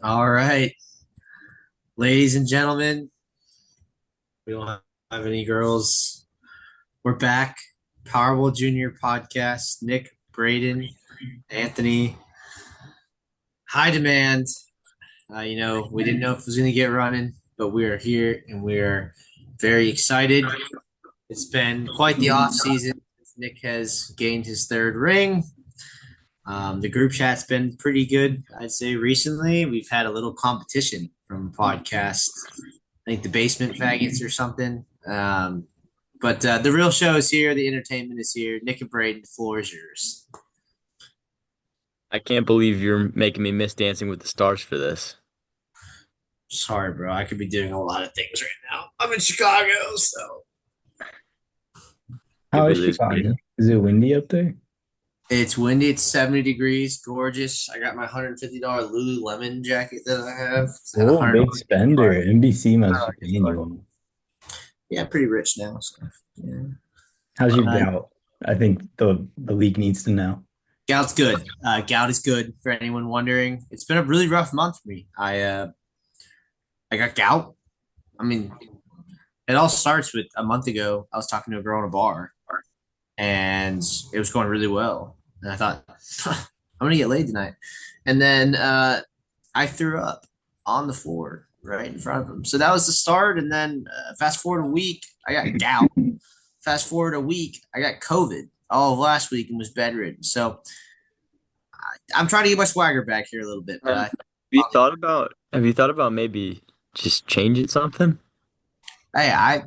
All right, ladies and gentlemen, we don't have any girls. We're back. Powerbowl Jr. podcast. Nick, Braden, Anthony. High demand. We didn't know if it was going to get running, but we are here and we are very excited. It's been quite the off season. Nick has gained his third ring. The group chat's been pretty good, I'd say. Recently, we've had a little competition from podcasts. I think the basement faggots or something. But the real show is here. The entertainment is here. Nick and Braden, the floor is yours. I can't believe you're making me miss Dancing with the Stars for this. Sorry, bro. I could be doing a lot of things right now. I'm in Chicago, so How Did we is lose Chicago? Brady? Is it windy up there? it's windy. It's 70 degrees, gorgeous. I got my $150 Lululemon jacket that I have. It's had a Oh, big spender. $100. NBC must be paying you one. Yeah, pretty rich now. So yeah. How's your Uh, gout? I think the league needs to know. Gout's good. Gout is good for anyone wondering. It's been a really rough month for me. I got gout. I mean, it all starts with a month ago. I was talking to a girl in a bar, and it was going really well. And I thought, I'm gonna get laid tonight. And then I threw up on the floor right in front of him. So that was the start. And then fast forward a week, I got gout. Fast forward a week, I got COVID all of last week and was bedridden. So I'm trying to get my swagger back here a little bit, but Have you thought about maybe just changing something? I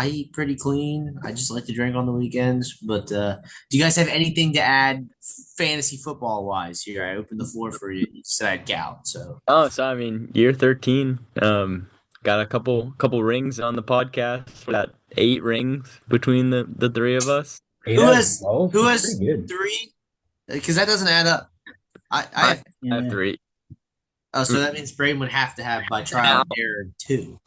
eat pretty clean. I just like to drink on the weekends. But do you guys have anything to add fantasy football wise here? I open the floor for you. You said I had gout, so Oh, so I mean, year 13. Got a couple rings on the podcast. We got 8 rings between the three of us. Eight who out of has 12? who That's pretty has good. three? Because that doesn't add up. I I have. I have Yeah. 3. Oh, so that means Braden would have to have by trial Now, and error two.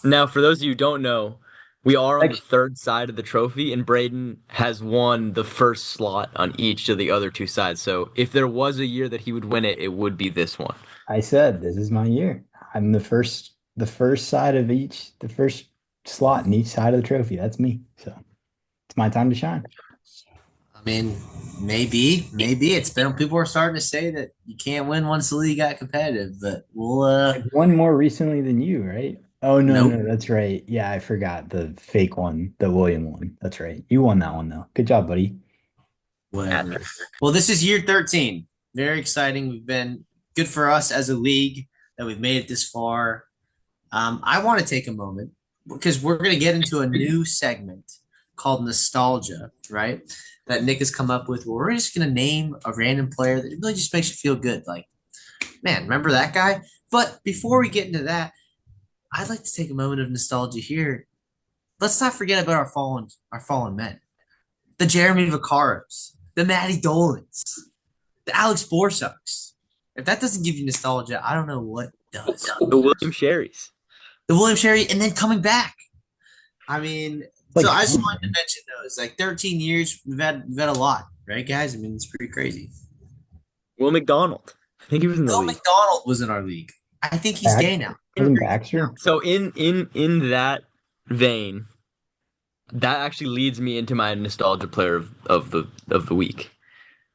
now, for those of you who don't know, we are on the Actually, third side of the trophy, and Braden has won the first slot on each of the other 2 sides. So if there was a year that he would win it, it would be this one. I said this is my year. I'm the first side of the first slot in each side of the trophy. That's me. So it's my time to shine. I mean, maybe it's been. People are starting to say that you can't win once the league got competitive, but we'll. I've won more recently than you, right? Oh no, Nope. no, that's right. Yeah, I forgot the fake one, the William one. That's right. You won that one though. Good job, buddy. Whatever. Well, this is year 13. Very exciting. We've been good for us as a league that we've made it this far. I want to take a moment because we're going to get into a new segment called Nostalgia, right? That Nick has come up with where we're just going to name a random player that really just makes you feel good. Like, man, remember that guy? But before we get into that, I'd like to take a moment of nostalgia here. Let's not forget about our fallen men. The Jeremy Vaccaros, the Matty Dolans, the Alex Borsucks. If that doesn't give you nostalgia, I don't know what does. The William Sherrys. The William Sherry, and then coming back. I mean, so Like I just fun, wanted to man. mention those. Like 13 years, we've had a lot, right, guys? I mean, it's pretty crazy. Will McDonald. I think he was in the Bill league. McDonald was in our league. I think he's Back gay now. wasn't Baxter? So in that vein, that actually leads me into my nostalgia player of the week.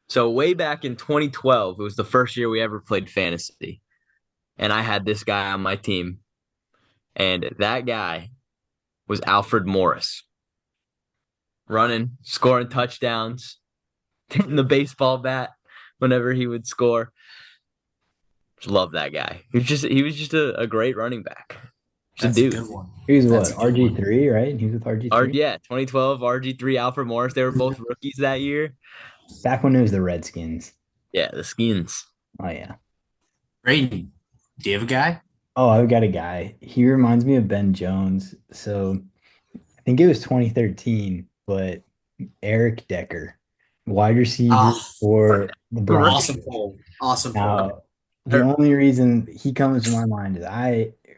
So way back in 2012, it was the first year we ever played fantasy, and I had this guy on my team, and that guy was Alfred Morris, running, scoring touchdowns, hitting the baseball bat whenever he would score. Just love that guy. He was just a great running back. Just a That's a dude. good one. He was That's what? a good one. RG3, right? He was with RG3. Yeah, 2012 RG3 Alfred Morris. They were both rookies that year. Back when it was the Redskins. Yeah, the Skins. Oh yeah. Braden, do you have a guy? Oh, I've got a guy. He reminds me of Ben Jones. So I think it was 2013, but Eric Decker, wide receiver Oh, for the awesome Broncos. poll. Awesome poll. Now, the only reason he comes to my mind is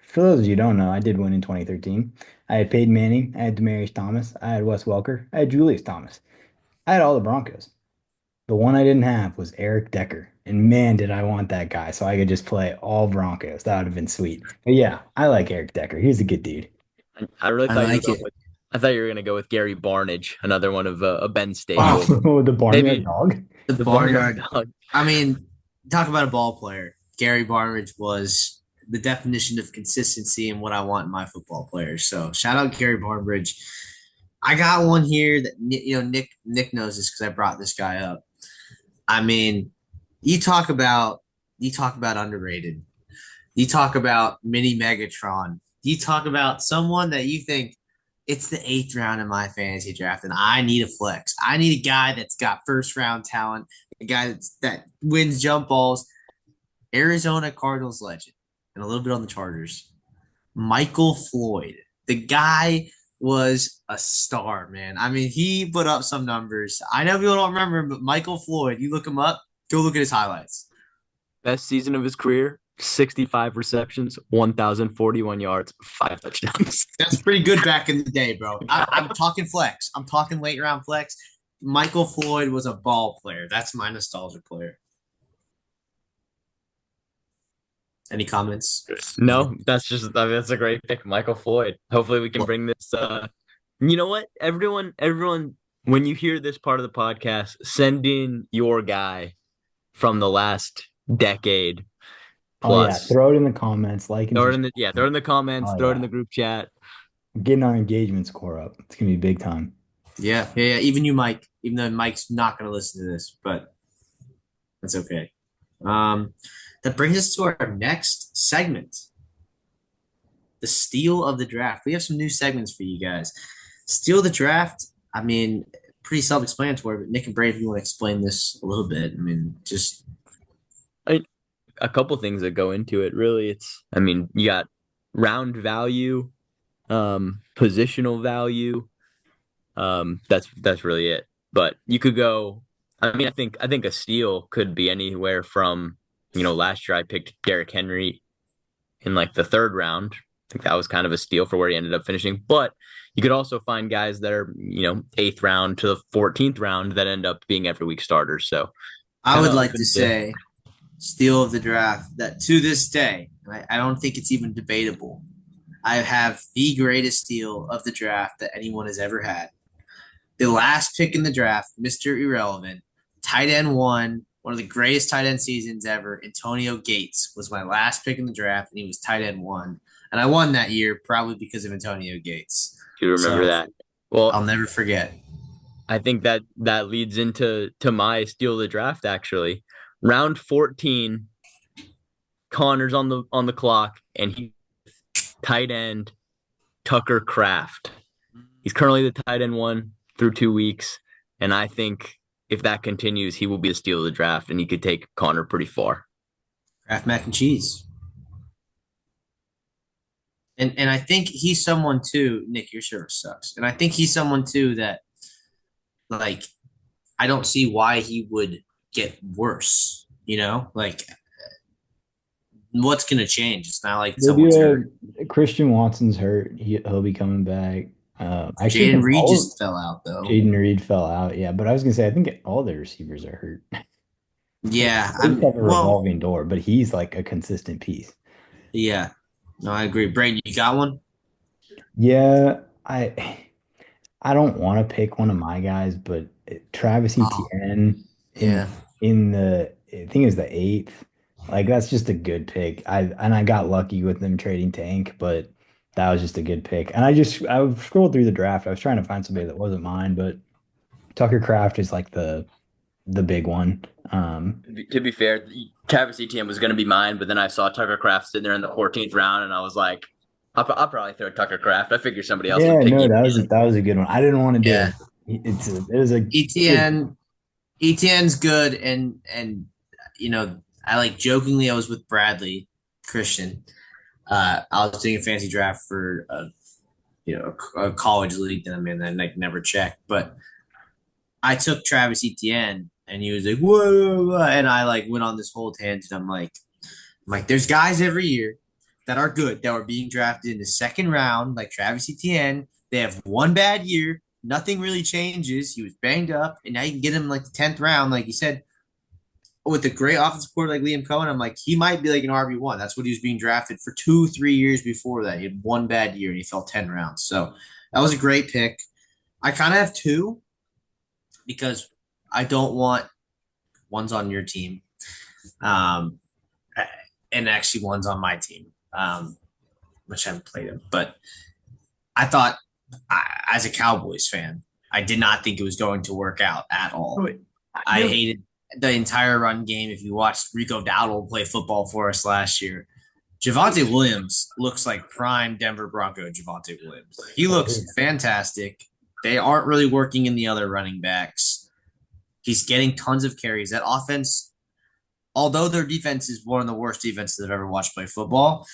for those of you who don't know, I did win in 2013. I had Peyton Manning, I had Demaryius Thomas, I had Wes Welker, I had Julius Thomas. I had all the Broncos. The one I didn't have was Eric Decker. And man, did I want that guy so I could just play all Broncos. That would have been sweet. But yeah, I like Eric Decker. He's a good dude. I really I thought you were like going it. with. I thought you were going to go with Gary Barnage, another one of a Ben staple. Oh, the barnyard Maybe dog. The the barnyard barnyard. dog. I mean, talk about a ball player. Gary Barnidge was the definition of consistency and what I want in my football players. So shout out Gary Barnidge. I got one here that Nick knows this because I brought this guy up. I mean, you talk about underrated. You talk about mini Megatron. You talk about someone that you think it's the eighth round in my fantasy draft, and I need a flex. I need a guy that's got first round talent, a guy that wins jump balls. Arizona Cardinals legend, and a little bit on the Chargers. Michael Floyd. The guy was a star, man. I mean, he put up some numbers. I know people don't remember him, but Michael Floyd, you look him up, go look at his highlights. Best season of his career, 65 receptions, 1,041 yards, 5 touchdowns. That's pretty good back in the day, bro. I'm talking flex. I'm talking late round flex. Michael Floyd was a ball player. That's my nostalgia player. Any comments? No, that's a great pick, Michael Floyd. Hopefully we can bring this you know what? Everyone when you hear this part of the podcast, send in your guy from the last decade Oh yeah, plus. throw it in the comments, like and Throw it in the comments, oh throw it in yeah, the group chat. getting our engagement score up. It's gonna be big time. Yeah. Even you, Mike. Even though Mike's not going to listen to this, but that's okay. That brings us to our next segment, the steal of the draft. We have some new segments for you guys. Steal the draft. I mean, pretty self-explanatory. But Nick and Brave, if you want to explain this a little bit, I mean, just A couple things that go into it. Really, you got round value, positional value. That's really it. But you could go. I think a steal could be anywhere from, last year I picked Derrick Henry in like the third round. I think that was kind of a steal for where he ended up finishing. But you could also find guys that are, eighth round to the 14th round that end up being every week starters. So I kind would of like open to to. say steal of the draft that to this day, I don't think it's even debatable. I have the greatest steal of the draft that anyone has ever had. The last pick in the draft, Mr. Irrelevant, tight end one of the greatest tight end seasons ever. Antonio Gates was my last pick in the draft, and he was tight end one. And I won that year probably because of Antonio Gates. Do you remember So that? Well, I'll never forget. I think that leads into my steal of the draft actually. Round 14, Connor's on the clock, and he tight end Tucker Kraft. He's currently the tight end one through 2 weeks, and I think if that continues, he will be the steal of the draft, and he could take Connor pretty far. Kraft mac and cheese. And I think he's someone too, Nick, your service sucks. And I think he's someone too that like I don't see why he would get worse, Like what's gonna change? It's not like Maybe someone's hurt. Christian Watson's hurt. He'll be coming back. I actually Jaden think Reed all just fell out though. Jaden Reed fell out. Yeah, but I was gonna say I think all the receivers are hurt. Yeah, They just have a well, revolving door, but he's like a consistent piece. yeah. No, I agree. Braden, you got one? Yeah, I don't want to pick one of my guys, but Travis Oh, Etienne yeah. in the I think it was the eighth. Like that's just a good pick. I got lucky with them trading Tank, but that was just a good pick. And I scrolled through the draft. I was trying to find somebody that wasn't mine, but Tucker Craft is like the big one. To be fair, Travis Etienne was going to be mine, but then I saw Tucker Kraft sitting there in the 14th round, and I was like, I'll probably throw Tucker Kraft. I figure somebody else Yeah, would pick no, Etienne. that was a good one. I didn't want to do Yeah. it. It was a good. ETN ETN's good and I like jokingly I was with Bradley Christian. I was doing a fancy draft for a college league that I'm in and I never checked. But I took Travis Etienne and he was like, whoa, and I like went on this whole tangent. I'm like, there's guys every year that are good that are being drafted in the second round, like Travis Etienne. They have one bad year, nothing really changes. He was banged up, and now you can get him like the 10th round, like you said, with a great offensive quarter like Liam Cohen. I'm like, he might be like an RB1. That's what he was being drafted for 2, 3 years before that. He had one bad year and he fell 10 rounds. So that was a great pick. I kind of have two because I don't want one's on your team, um, and actually one's on my team, which I haven't played him. But I thought, as a Cowboys fan, I did not think it was going to work out at all. I hated the entire run game. If you watched Rico Dowdle play football for us last year, Javonte Williams looks like prime Denver Bronco Javonte Williams. He looks fantastic. They aren't really working in the other running backs. He's getting tons of carries. That offense, although their defense is one of the worst defenses I've ever watched play football,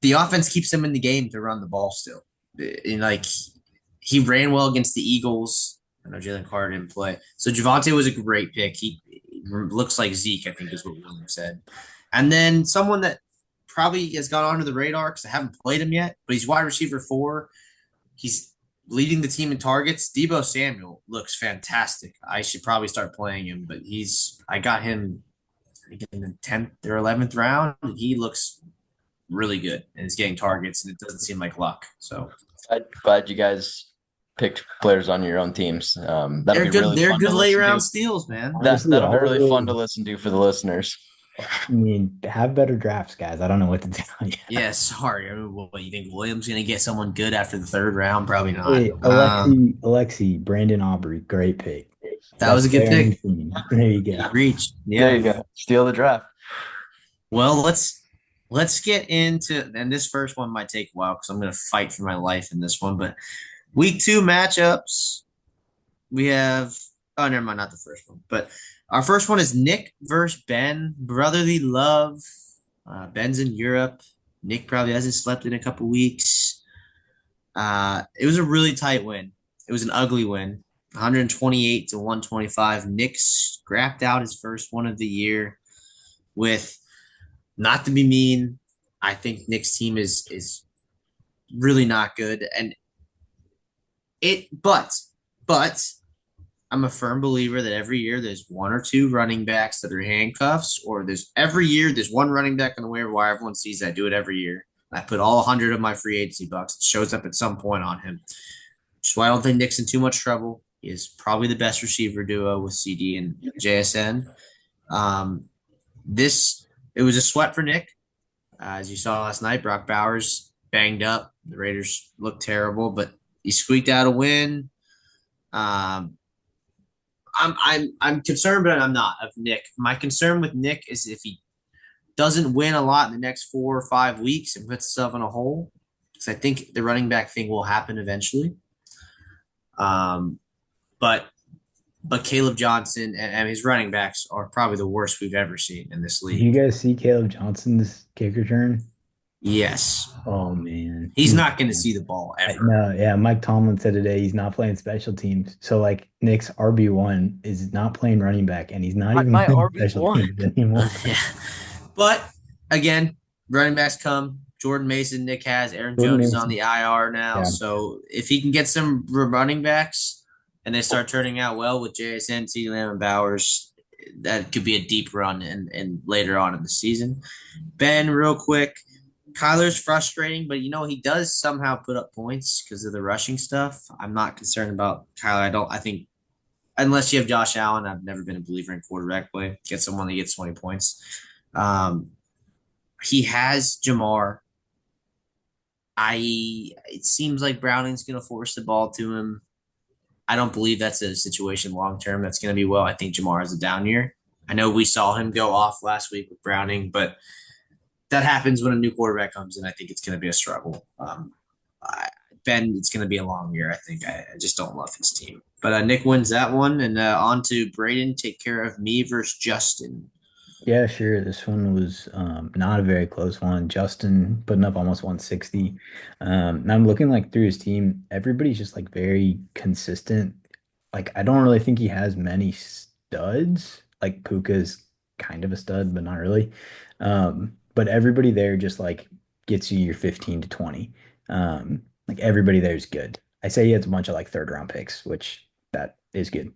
the offense keeps them in the game to run the ball still. And like he ran well against the Eagles. I know Jalen Carter didn't play. So Javonte was a great pick. He looks like Zeke, I think is what William said. And then someone that probably has gone under the radar because I haven't played him yet, but he's wide receiver 4. He's leading the team in targets. Deebo Samuel looks fantastic. I should probably start playing him, but I got him I think in the 10th or 11th round. And he looks really good and is getting targets, and it doesn't seem like luck. So Glad you guys picked players on your own teams. That'll be they're good. really They're fun good to late listen round to. steals, man. That'll be really fun to listen to for the listeners. I mean, have better drafts, guys. I don't know what to tell you. Yeah, sorry. I mean, what you think Williams going to get someone good after the 3rd round? Probably not. Hey, Alexi, Brandon Aubrey, great pick. That was a good pick. There you go. Reach. Yeah. There you go. Steal the draft. Well, let's get into, and this first one might take a while because I'm going to fight for my life in this one. But week 2 matchups, we have. Oh, never mind, not the first one. But our first one is Nick versus Ben, brotherly love. Ben's in Europe. Nick probably hasn't slept in a couple weeks. It was a really tight win. It was an ugly win, 128 to 125. Nick scrapped out his first one of the year with, not to be mean, I think Nick's team is really not good, and but I'm a firm believer that every year there's 1 or 2 running backs that are handcuffs, or every year there's one running back on the waiver wire. Everyone sees that. I do it every year. I put all 100 of my free agency bucks. It shows up at some point on him. So I don't think Nick's in too much trouble. He is probably the best receiver duo with CD and JSN. It was a sweat for Nick. As you saw last night, Brock Bowers banged up. The Raiders looked terrible, but he squeaked out a win. I'm concerned, but I'm not, of Nick. My concern with Nick is if he doesn't win a lot in the next 4 or 5 weeks and puts himself in a hole, because I think the running back thing will happen eventually. But Caleb Johnson and his running backs are probably the worst we've ever seen in this league. Did you guys see Caleb Johnson's kick return? Yes. Oh man, he's not going to see the ball ever. No, yeah. Mike Tomlin said today he's not playing special teams. So like Nick's RB1 is not playing running back, and he's not even my playing RB1 special teams anymore. Yeah. But again, running backs come. Jordan Mason, Nick has. Aaron Jones is on the IR now. Yeah. So if he can get some running backs and they start turning out well with JSN, CeeDee Lamb, and Bowers, that could be a deep run and later on in the season. Ben, real quick. Kyler's frustrating, but he does somehow put up points because of the rushing stuff. I'm not concerned about Kyler. I think unless you have Josh Allen, I've never been a believer in quarterback play. Get someone that gets 20 points. He has Jamar. It seems like Browning's going to force the ball to him. I don't believe that's a situation long term that's going to be well. I think Jamar has a down year. I know we saw him go off last week with Browning, but that happens when a new quarterback comes in. I think it's going to be a struggle. Ben, it's going to be a long year, I think. I just don't love his team. But Nick wins that one. And on to Braden, take care of me versus Justin. Yeah, sure. This one was not a very close one. Justin putting up almost 160. And I'm looking through his team. Everybody's just very consistent. I don't really think he has many studs. Puka's kind of a stud, but not really. But everybody there just gets you your 15 to 20. Everybody there is good. I say he has a bunch of like third round picks, which that is good.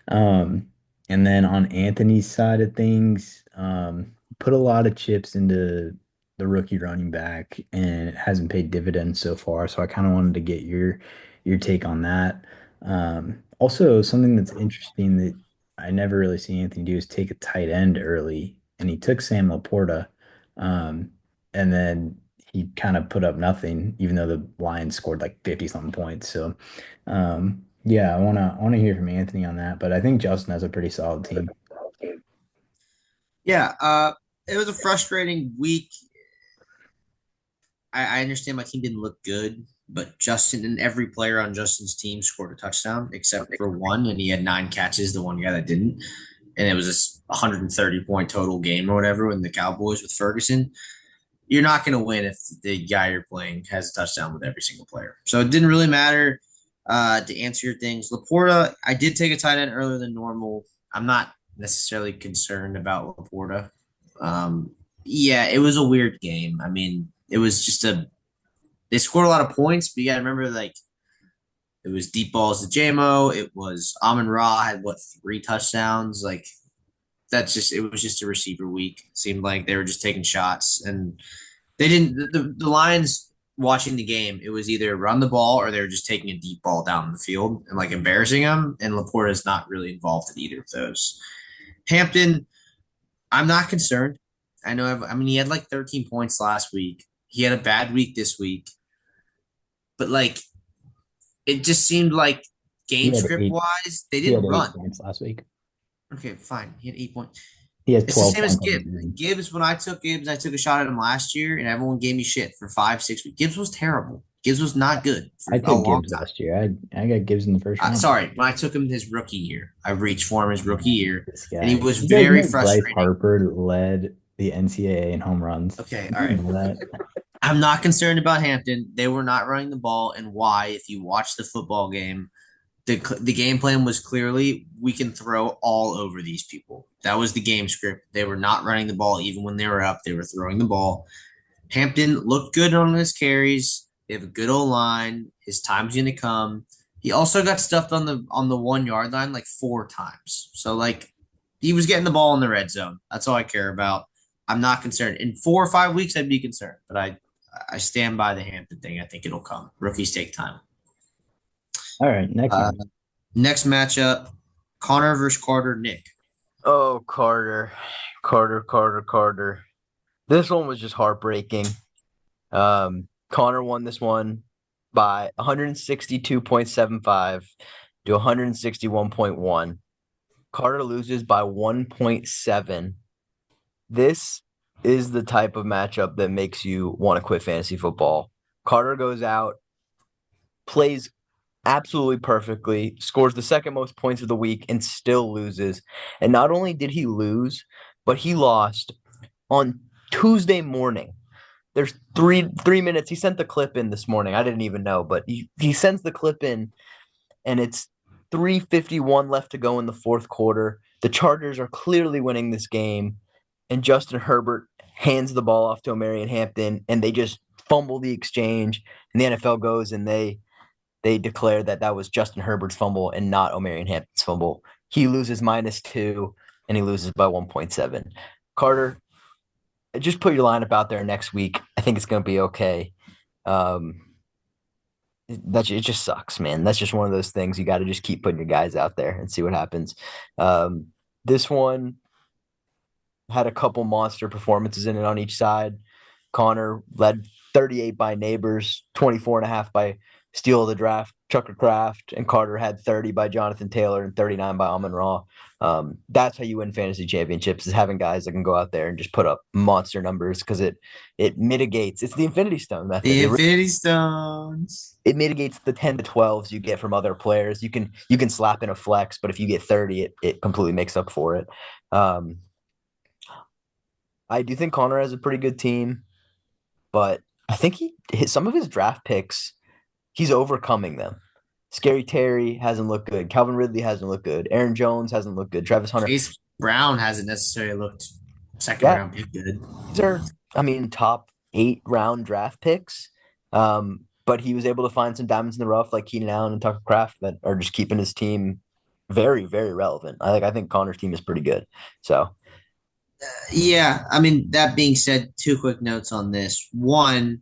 Um, and then on Anthony's side of things, put a lot of chips into the rookie running back, and it hasn't paid dividends so far. So I kind of wanted to get your take on that. Also, something that's interesting that I never really see Anthony do is take a tight end early, and he took Sam Laporta, and then he kind of put up nothing, even though the Lions scored like 50 something points. So, yeah, I wanna hear from Anthony on that, but I think Justin has a pretty solid team. Yeah, it was a frustrating week. I understand my team didn't look good, but Justin and every player on Justin's team scored a touchdown except for one, and he had 9 catches, the one guy that didn't. And it was a 130-point total game or whatever in the Cowboys with Ferguson. You're not going to win if the guy you're playing has a touchdown with every single player. So it didn't really matter to answer your things. Laporta, I did take a tight end earlier than normal. I'm not necessarily concerned about Laporta. Yeah, it was a weird game. I mean, it was just they scored a lot of points, but you got to remember, like, it was deep balls to JMO. It was Amon Ra had, 3 touchdowns? Like, it was just a receiver week. It seemed like they were just taking shots, and they didn't, the Lions watching the game, it was either run the ball or they were just taking a deep ball down the field and like embarrassing them. And Laporta is not really involved in either of those. Hampton, I'm not concerned. I mean, he had like 13 points last week. He had a bad week this week, but like it just seemed like He game had script eight. wise, they He had didn't eight run. points last week. Okay, fine. He had 8 points. He has It's the 12 same as points on the Gibbs. season. Gibbs, when I took Gibbs, I took a shot at him last year, and everyone gave me shit for 5, 6 weeks. Gibbs was terrible. Gibbs was not good for I a took long Gibbs time. last year. I got Gibbs in the first round. Sorry, when I took him his rookie year, I reached for him his rookie year, This and he guy. was You guys very know Bryce frustrating. Harper led the NCAA in home runs. Okay, all You right. know that? I'm not concerned about Hampton. They were not running the ball, and why? If you watch the football game, the game plan was clearly we can throw all over these people. That was the game script. They were not running the ball even when they were up. They were throwing the ball. Hampton looked good on his carries. They have a good old line. His time's gonna come. He also got stuffed on the 1 yard line like 4 times. So like he was getting the ball in the red zone. That's all I care about. I'm not concerned. In 4 or 5 weeks, I'd be concerned, but I stand by the Hampton thing. I think it'll come. Rookies take time. All right, next Uh, one. Next matchup, Connor versus Carter. Nick. Oh, Carter. This one was just heartbreaking. Connor won this one by 162.75 to 161.1. Carter loses by 1.7. This is the type of matchup that makes you want to quit fantasy football. Carter goes out, plays absolutely perfectly, scores the second most points of the week, and still loses. And not only did he lose, but he lost on Tuesday morning. There's 3 minutes. He sent the clip in this morning. I didn't even know, but he sends the clip in, and it's 3:51 left to go in the fourth quarter. The Chargers are clearly winning this game, and Justin Herbert hands the ball off to Omarion Hampton, and they just fumble the exchange. And the NFL goes and they declare that was Justin Herbert's fumble and not Omarion Hampton's fumble. He loses -2, and he loses by 1.7. Carter, just put your lineup out there next week. I think it's going to be okay. It just sucks, man. That's just one of those things. You got to just keep putting your guys out there and see what happens. This one had a couple monster performances in it on each side. Connor led 38 by Neighbors, 24.5 by Steal of the Draft, Chucker Craft, and Carter had 30 by Jonathan Taylor and 39 by Amon Ra. That's how you win fantasy championships, is having guys that can go out there and just put up monster numbers, because it mitigates. It's the Infinity Stone method. The Infinity Stones. It mitigates the 10 to 12s you get from other players. You can slap in a flex, but if you get 30, it completely makes up for it. I do think Connor has a pretty good team, but I think some of his draft picks, he's overcoming them. Scary Terry hasn't looked good. Calvin Ridley hasn't looked good. Aaron Jones hasn't looked good. Travis Hunter. Chase Brown hasn't necessarily looked second round pick good. These are, top 8 round draft picks. but he was able to find some diamonds in the rough like Keenan Allen and Tucker Kraft that are just keeping his team very, very relevant. I think Connor's team is pretty good. So Yeah, I mean, that being said, two quick notes on this. One,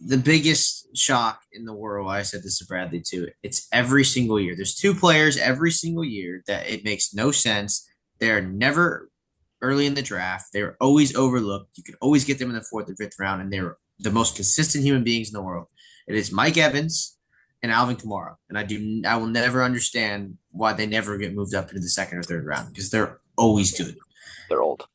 the biggest shock in the world, I said this to Bradley too, it's every single year. There's two players every single year that it makes no sense. They're never early in the draft. They're always overlooked. You can always get them in the fourth or fifth round, and they're the most consistent human beings in the world. It is Mike Evans and Alvin Kamara. And I will never understand why they never get moved up into the second or third round because they're always good. they're old.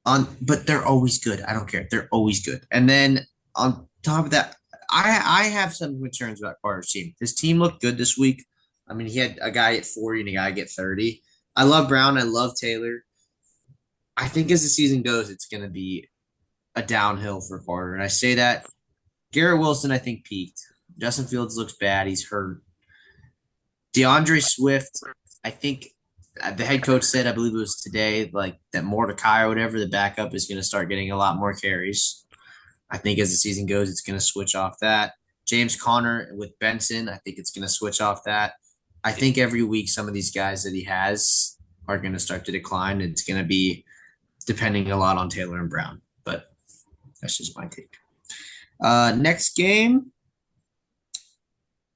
But they're always good. I don't care. They're always good. And then on top of that, I have some concerns about Carter's team. His team looked good this week. I mean, he had a guy at 40 and a guy get 30. I love Brown. I love Taylor. I think as the season goes, it's going to be a downhill for Carter. And I say that Garrett Wilson, I think, peaked. Justin Fields looks bad. He's hurt. DeAndre Swift, I think the head coach said, I believe it was today, like that Mordecai or whatever, the backup is going to start getting a lot more carries. I think as the season goes, it's going to switch off that. James Conner with Benson, I think it's going to switch off that. I think every week some of these guys that he has are going to start to decline. It's going to be depending a lot on Taylor and Brown, but that's just my take. Next game,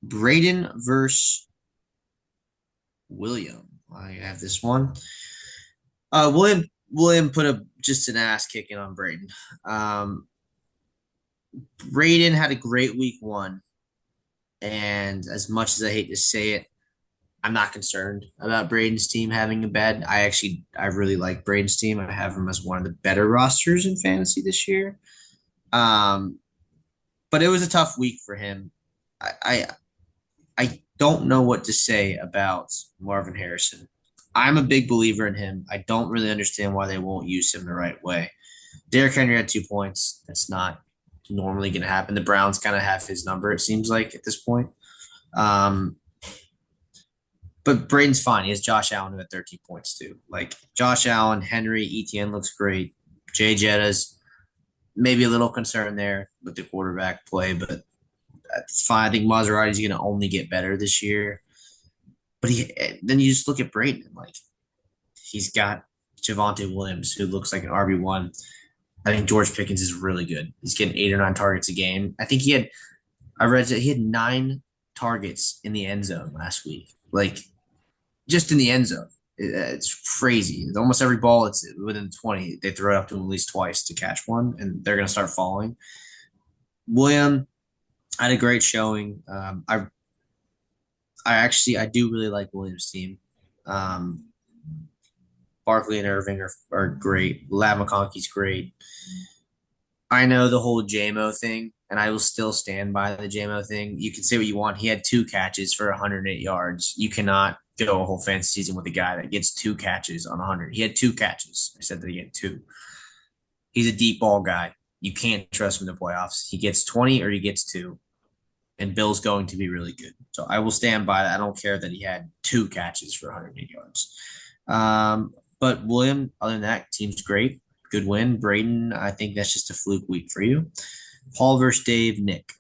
Braden versus William. I have this one. William put just an ass kicking on Braden. Braden had a great week one, and as much as I hate to say it, I'm not concerned about Braden's team having a bad. I really like Braden's team. I have him as one of the better rosters in fantasy this year. But it was a tough week for him. I don't know what to say about Marvin Harrison. I'm a big believer in him. I don't really understand why they won't use him the right way. Derrick Henry had 2 points. That's not normally going to happen. The Browns kind of have his number, it seems like, at this point. But Braden's fine. He has Josh Allen who had 13 points too. Like Josh Allen, Henry, ETN looks great. Jay Jetta's maybe a little concern there with the quarterback play, but that's fine. I think Maserati's going to only get better this year. But then you just look at Braden, like he's got Javonte Williams, who looks like an RB1. I think George Pickens is really good. He's getting 8 or 9 targets a game. I read that he had 9 targets in the end zone last week. Like just in the end zone. It's crazy. Almost every ball it's within 20, they throw it up to him at least twice to catch one, and they're going to start falling. William had a great showing. I do really like Williams' team. Barkley and Irving are great. Lav McConkey's great. I know the whole JMO thing, and I will still stand by the JMO thing. You can say what you want. He had 2 catches for 108 yards. You cannot go a whole fantasy season with a guy that gets 2 catches on 100. He had 2 catches. I said that he had 2. He's a deep ball guy. You can't trust him in the playoffs. He gets 20 or he gets 2. And Bill's going to be really good. So I will stand by that. I don't care that he had 2 catches for 108 yards. But William, other than that, team's great. Good win. Braden, I think that's just a fluke week for you. Paul versus Dave, Nick.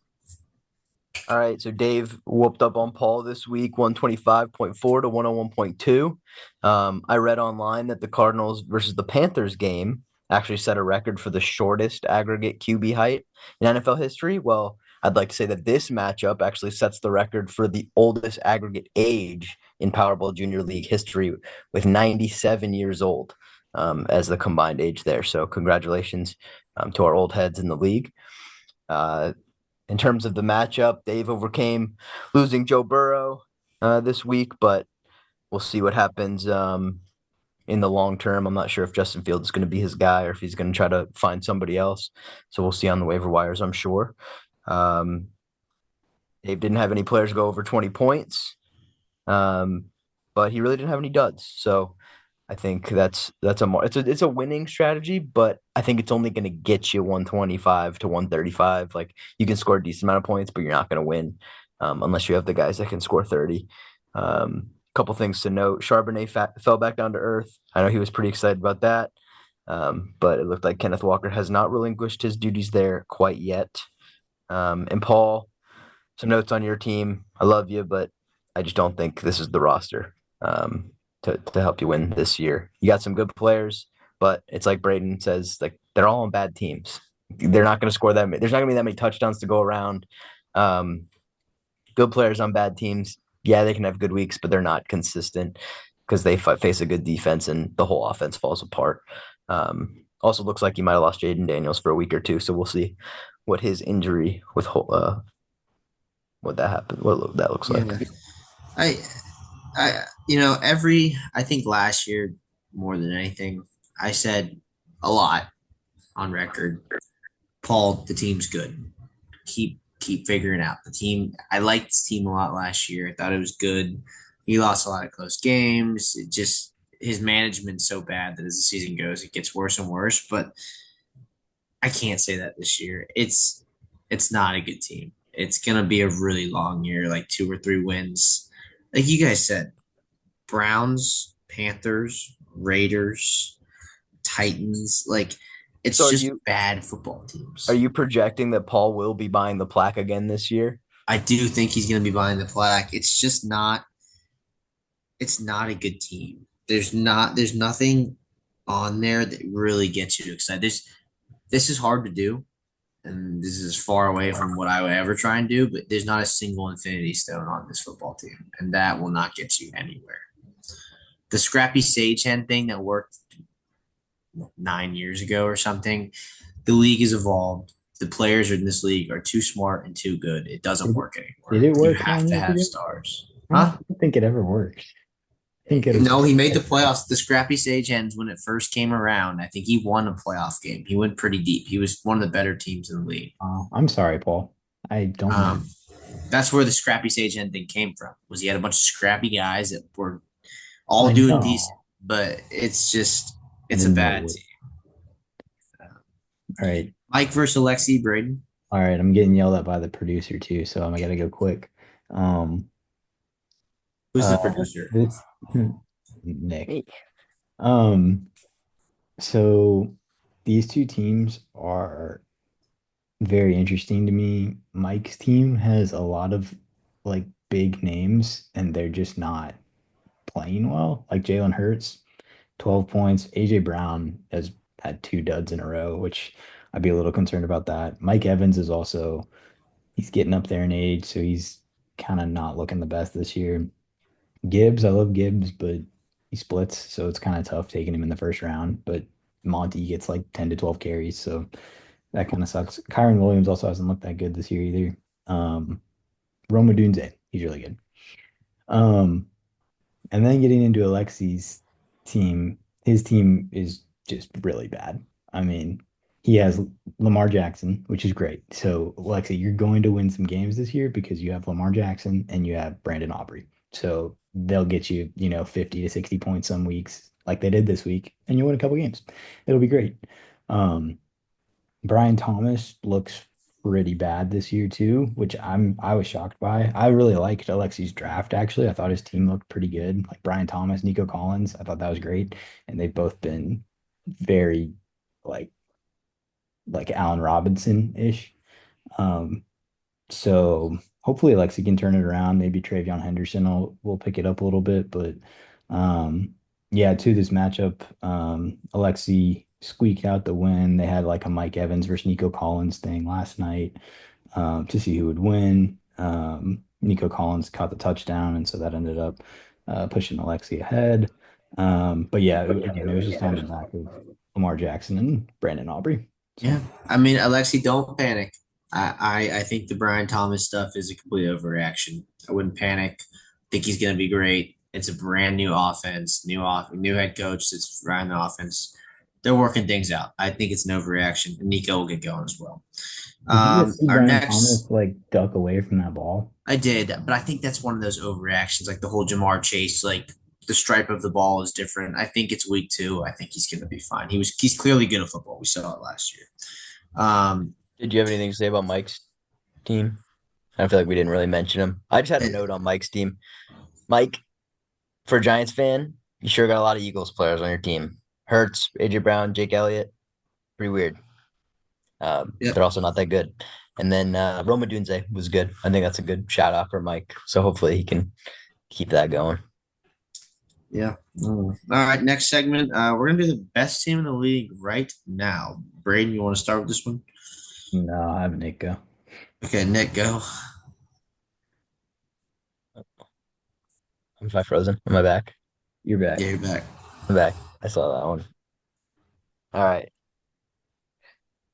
All right, so Dave whooped up on Paul this week, 125.4 to 101.2. I read online that the Cardinals versus the Panthers game actually set a record for the shortest aggregate QB height in NFL history. Well, I'd like to say that this matchup actually sets the record for the oldest aggregate age in Powerbowl Junior League history with 97 years old as the combined age there. So congratulations to our old heads in the league. In terms of the matchup, Dave overcame losing Joe Burrow this week, but we'll see what happens in the long term. I'm not sure if Justin Fields is going to be his guy or if he's going to try to find somebody else. So we'll see on the waiver wires, I'm sure. Dave didn't have any players go over 20 points, but he really didn't have any duds. So I think it's a winning strategy, but I think it's only going to get you 125 to 135. Like you can score a decent amount of points, but you're not going to win unless you have the guys that can score 30. Couple things to note: Charbonnet fell back down to earth. I know he was pretty excited about that, but it looked like Kenneth Walker has not relinquished his duties there quite yet. And Paul, some notes on your team. I love you, but I just don't think this is the roster to help you win this year. You got some good players, but it's like Braden says, like they're all on bad teams. They're not going to score that many. There's not going to be that many touchdowns to go around. Um, Good players on bad teams, yeah, they can have good weeks, but they're not consistent because they face a good defense and the whole offense falls apart. Also, looks like you might have lost Jaden Daniels for a week or two, so we'll see what his injury with what that happened, what that looks like. Yeah. I I think last year more than anything, I said a lot on record. Paul, the team's good. Keep figuring out the team. I liked this team a lot last year. I thought it was good. He lost a lot of close games. It just his management's so bad that as the season goes, it gets worse and worse. But I can't say that this year. It's not a good team. It's gonna be a really long year, like 2 or 3 wins. Like you guys said, Browns, Panthers, Raiders, Titans. Like So it's just bad football are teams. you projecting that Paul will be buying the plaque again this year? I do think he's going to be buying the plaque. It's just not. It's not a good team. There's nothing on there that really gets you excited. This is hard to do, and this is far away from what I would ever try and do. But there's not a single infinity stone on this football team, and that will not get you anywhere. The scrappy sage hen thing that worked 9 years ago or something. The league has evolved. The players in this league are too smart and too good. It doesn't work Did anymore. it You work have nine to years have ago? stars. I Huh? don't think it ever worked. I think it was. No, he made the playoffs. The Scrappy Sage Hens, when it first came around, I think he won a playoff game. He went pretty deep. He was one of the better teams in the league. I'm sorry, Paul. I don't know. Um, that's where the Scrappy Sage Hen thing came from. Was he had a bunch of scrappy guys that were all I doing decent, know. but I it's a didn't know bad it. team. All right. Mike versus Alexi Braden. All right. I'm getting yelled at by the producer too, so I gotta go quick. Um, Who's uh, the producer? this Nick. Me. Um, so these two teams are very interesting to me. Mike's team has a lot of like big names, and they're just not playing well. Like Jalen Hurts, 12 points. AJ Brown has had 2 duds in a row, which I'd be a little concerned about that. Mike Evans is also he's getting up there in age, so he's kind of not looking the best this year. Gibbs, I love Gibbs, but he splits, so it's kind of tough taking him in the first round. But Monty gets like 10 to 12 carries, so that kind of sucks. Kyron Williams also hasn't looked that good this year either. Roma Dunze, he's really good. Um, and then getting into Alexi's team, his team is just really bad. I mean, he has Lamar Jackson, which is great. So, Alexi, you're going to win some games this year because you have Lamar Jackson and you have Brandon Aubrey. So they'll get you, 50 to 60 points some weeks, like they did this week, and you win a couple games. It'll be great. Um, Brian Thomas looks pretty bad this year too, which I was shocked by. I really liked Alexi's draft actually. I thought his team looked pretty good. Like Brian Thomas, Nico Collins, I thought that was great. And they've both been very like Allen Robinson-ish. Um, so hopefully Alexi can turn it around. Maybe Travion Henderson will pick it up a little bit. But yeah, to this matchup, Alexi squeaked out the win. They had like a Mike Evans versus Nico Collins thing last night to see who would win. Nico Collins caught the touchdown, and so that ended up pushing Alexi ahead. But yeah, again, it was just on the back of Lamar Jackson and Brandon Aubrey. So Yeah, I mean, Alexi, don't panic. I think the Brian Thomas stuff is a complete overreaction. I wouldn't panic. I think he's going to be great. It's a brand new offense, new head coach that's running the offense. They're working things out. I think it's an overreaction. And Nico will get going as well. did you just see Our Brian Thomas next, like duck away from that ball? I did, but I think that's one of those overreactions, like the whole Jamar Chase, like the stripe of the ball is different. I think it's week 2. I think he's going to be fine. He's clearly good at football. We saw it last year. Did you have anything to say about Mike's team? I feel like we didn't really mention him. I just had a it, note on Mike's team. Mike, for a Giants fan, you sure got a lot of Eagles players on your team. Hurts, AJ Brown, Jake Elliott. Pretty weird. yep. They're also not that good. And then Roma Dunze was good. I think that's a good shout out for Mike. So hopefully he can keep that going. Yeah. All right. Next segment. We're gonna do the best team in the league right now. Braden, you want to start with this one? No, I have Nick go. Okay, Nick, go. Am I frozen? Am I back? You're Yeah, back. you're back. I'm back. I saw that one. All right.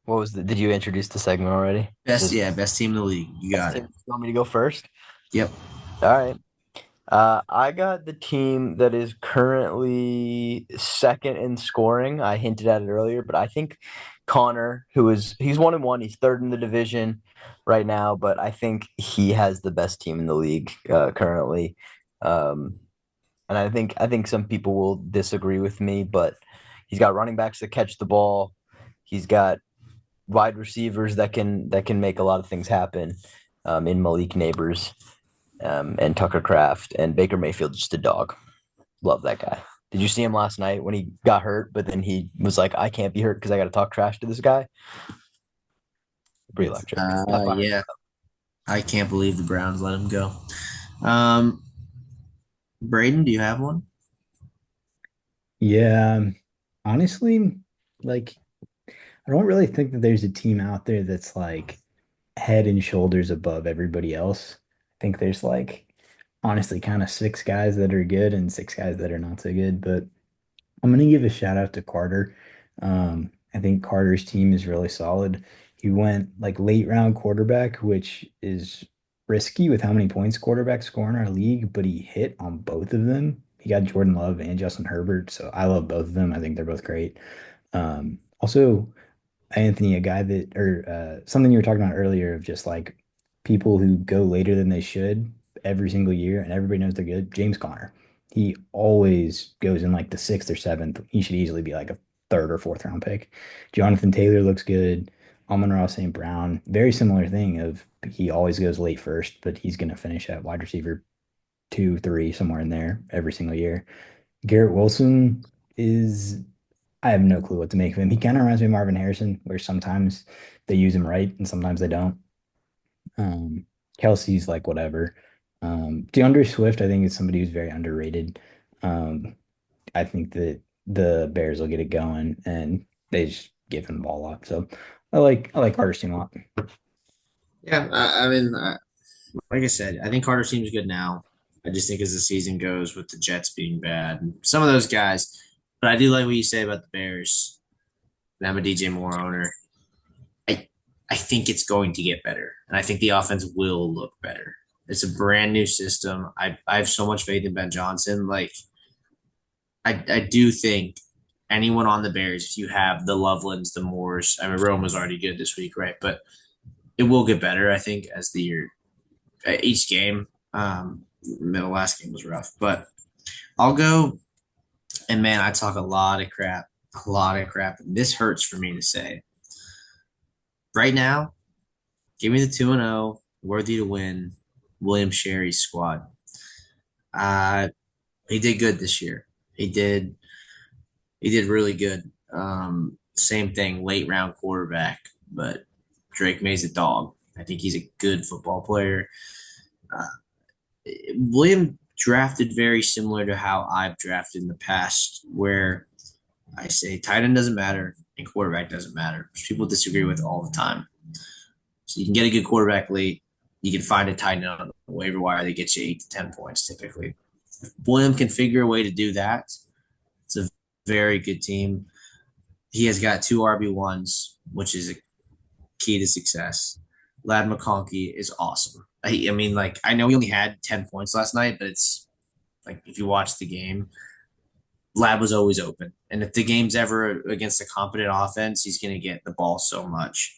What was the? Did you introduce the segment already? Best, Just yeah, best team in the league. You best got it. team. You want me to go first? Yep. All right. I got the team that is currently second in scoring. I hinted at it earlier, but I think Connor, he's 1-1, he's third in the division right now, but I think he has the best team in the league currently. Um, and I think some people will disagree with me, but he's got running backs that catch the ball. He's got wide receivers that can make a lot of things happen in Malik Neighbors and Tucker Craft and Baker Mayfield, just a dog. Love that guy. Did you see him last night when he got hurt, but then he was like, I can't be hurt because I got to talk trash to this guy? Pretty electric. That fired me Yeah. up. I can't believe the Browns let him go. Um, Braden, do you have one? Yeah, honestly, like I don't really think that there's a team out there that's like head and shoulders above everybody else. I think there's like honestly kind of six guys that are good and six guys that are not so good, but I'm gonna give a shout out to Carter. I think Carter's team is really solid. He went like late round quarterback, which is risky with how many points quarterbacks score in our league, but he hit on both of them. He got Jordan Love and Justin Herbert, so I love both of them. I think they're both great. Also, Anthony, a guy that, or something you were talking about earlier of just like people who go later than they should every single year and everybody knows they're good. James Conner. He always goes in like the sixth or seventh. He should easily be like a third or fourth round pick. Jonathan Taylor looks good. Amon-Ra St. Brown, very similar thing of he always goes late first, but he's going to finish at wide receiver two, three, somewhere in there every single year. Garrett Wilson is I have no clue what to make of him. He kind of reminds me of Marvin Harrison, where sometimes they use him right and sometimes they don't. Um, Kelsey's like whatever. DeAndre Swift, I think is somebody who's very underrated. Um, I think that the Bears will get it going and they just give him the ball a lot. So I like Carter's team a lot. Yeah, I mean, like I said, I think Carter seems good now. I just think as the season goes, with the Jets being bad, and some of those guys. But I do like what you say about the Bears. And I'm a DJ Moore owner. I I think it's going to get better, and I think the offense will look better. It's a brand new system. I have so much faith in Ben Johnson. Like I do think anyone on the Bears, if you have the Lovelands, the Moores, I mean Rome was already good this week, right? But it will get better, I think, as the year each game. The last game was rough, but I'll go. And man, I talk a lot of crap. And this hurts for me to say. Right now, give me the 2-0, worthy to win, William Sherry's squad. Uh, he did good this year. He did really good. Same thing, late round quarterback, but Drake May's a dog. I think he's a good football player. Uh, William drafted very similar to how I've drafted in the past, where I say tight end doesn't matter and quarterback doesn't matter, which people disagree with all the time. So you can get a good quarterback late. You can find a tight end on the waiver wire that gets you 8 to 10 points typically. If William can figure a way to do that, it's a very good team. He has got two RB1s, which is a key to success. Lad McConkey is awesome. I mean, like, I know he only had 10 points last night, but it's like if you watch the game, Lad was always open. And if the game's ever against a competent offense, he's going to get the ball so much.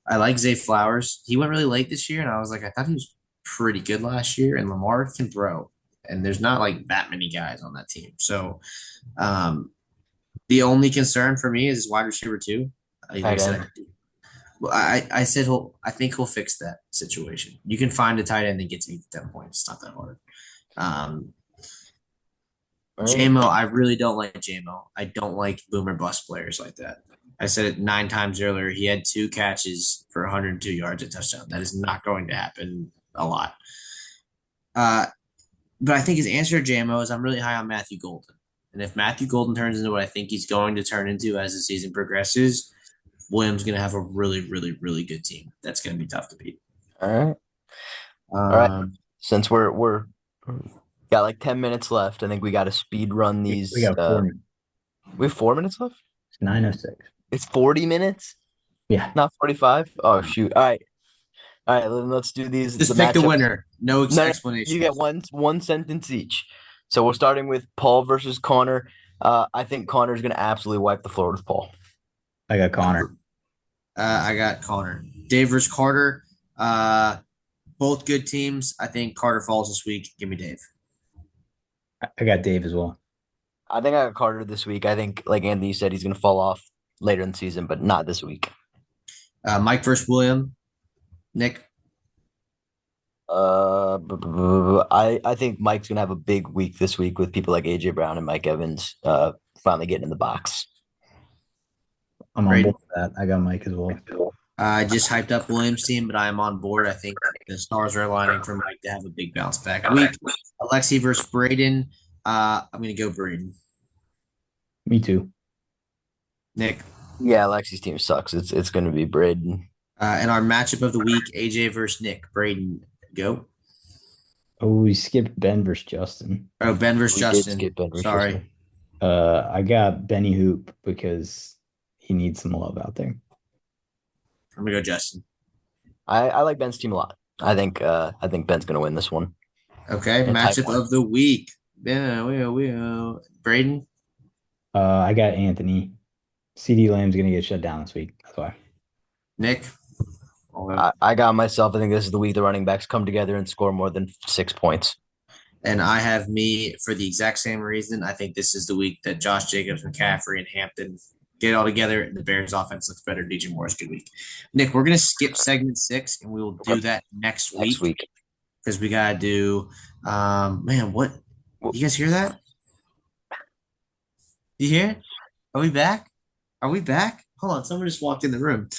I like Zay Flowers. He went really late this year, and I was like, I thought he was pretty good last year. And Lamar can throw, and there's not like that many guys on that team. So um, the only concern for me is wide receiver two. Like I Tight said, end. I said I think he'll fix that situation. You can find a tight end that gets 8 to 10 points. It's not that hard. Um, All right. JMO, I really don't like JMO. I don't like boomer bust players like that. I said it 9 times earlier. He had 2 catches for 102 yards, a touchdown. That is not going to happen a lot. But I think his answer to JMO is I'm really high on Matthew Golden. And if Matthew Golden turns into what I think he's going to turn into as the season progresses, Williams going to have a really, really, really good team. That's going to be tough to beat. All right. All right. Since we're got like 10 minutes left, I think we got to speed run these. We got 4 minutes. We have 4 minutes left? It's 9:06. It's 40 minutes? Yeah. Not 45? Oh, shoot. All right. All right, let's do these. Just pick the winner. No explanation. You get one sentence each. So we're starting with Paul versus Connor. I think Connor's going to absolutely wipe the floor with Paul. I got Connor. I got Connor. Dave versus Carter. Both good teams. I think Carter falls this week. Give me Dave. I got Dave as well. I think I got Carter this week. I think, like Anthony said, he's going to fall off later in the season, but not this week. Mike versus William. Nick. I think Mike's going to have a big week this week with people like AJ Brown and Mike Evans finally getting in the box. I'm on board with that. I got Mike as well. I just hyped up Williams' team, but I am on board. I think the stars are aligning for Mike to have a big bounce back week. Alexi versus Braden. I'm going to go Braden. Me too. Nick. Yeah, Alexi's team sucks. It's going to be Braden. And our matchup of the week, AJ versus Nick. Braden, go. Oh, we skipped Ben versus Justin. Oh, Ben versus Justin. Sorry. Justin. I got Benny Hoop because he needs some love out there. I'm gonna go Justin. I like Ben's team a lot. I think Ben's gonna win this one. Okay, matchup of the week. Yeah, Braden. I got Anthony. CD Lamb's gonna get shut down this week. That's why. Nick. I got myself. I think this is the week the running backs come together and score more than 6 points. And I have me for the exact same reason. I think this is the week that Josh Jacobs, McCaffrey, and Hampton get it all together, and the Bears' offense looks better. DJ Moore's good week. Nick, we're going to skip segment 6, and we will do that next week. Because we got to do what? You guys hear that? You hear it? Are we back? Hold on, someone just walked in the room.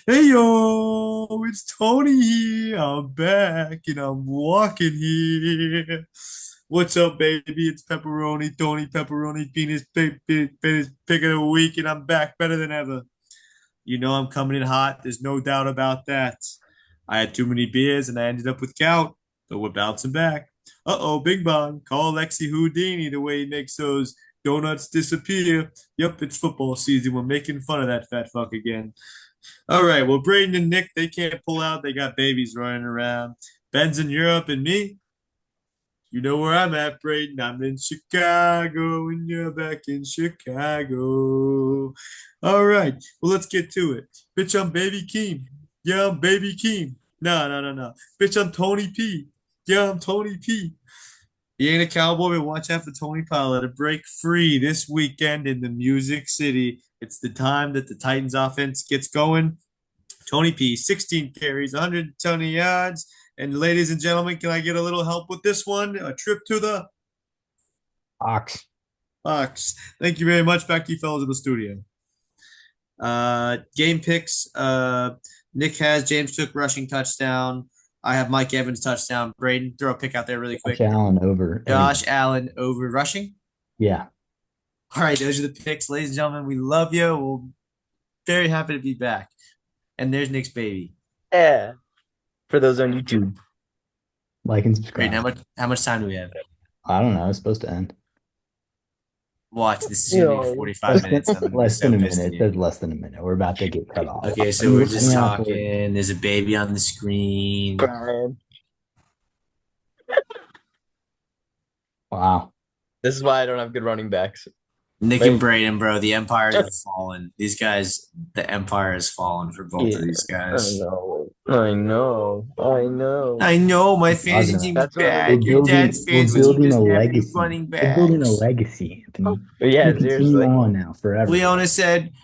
Hey, yo, it's Tony here. I'm back, and I'm walking here. What's up, baby? It's Pepperoni, Tony Pepperoni, penis pick of the week, and I'm back better than ever. You know I'm coming in hot. There's no doubt about that. I had too many beers, and I ended up with gout, but we're bouncing back. Uh-oh, Big Bang. Call Lexi Houdini the way he makes those donuts disappear. Yep, it's football season. We're making fun of that fat fuck again. All right, well, Braden and Nick, they can't pull out. They got babies running around. Ben's in Europe, and me, you know where I'm at, Braden. I'm in Chicago, and you're back in Chicago. All right, well, let's get to it. Bitch, I'm Baby Keem. Yeah, I'm Baby Keem. No. Bitch, I'm Tony P. Yeah, I'm Tony P. He ain't a cowboy, but watch out for Tony Pollard to break free this weekend in the Music City. It's the time that the Titans offense gets going. Tony P, 16 carries, 120 yards. And ladies and gentlemen, can I get a little help with this one? A trip to the Ox. Thank you very much. Back to you fellas in the studio. Game picks. Nick has James Cook rushing touchdown. I have Mike Evans touchdown. Braden, throw a pick out there really quick. Josh Allen over. Josh Allen over rushing. Yeah. All right, those are the picks, ladies and gentlemen. We love you. We're very happy to be back. And there's Nick's baby. Yeah. For those on YouTube. Like and subscribe. Braden, how much time do we have? I don't know. It's supposed to end. Watch, this is going to be 45 minutes. Less than a minute. It says less than a minute. We're about to get cut off. Okay, so we're just talking. There's a baby on the screen. Brian. Wow. This is why I don't have good running backs. Nick and Braden, bro, the empires have fallen. These guys, the empire has fallen for both of these guys. I know. My fantasy team's bad. Your dad's fantasy team doesn't have any running backs. We're building a legacy, Anthony. Yeah, seriously. Continue on now forever. Leona said,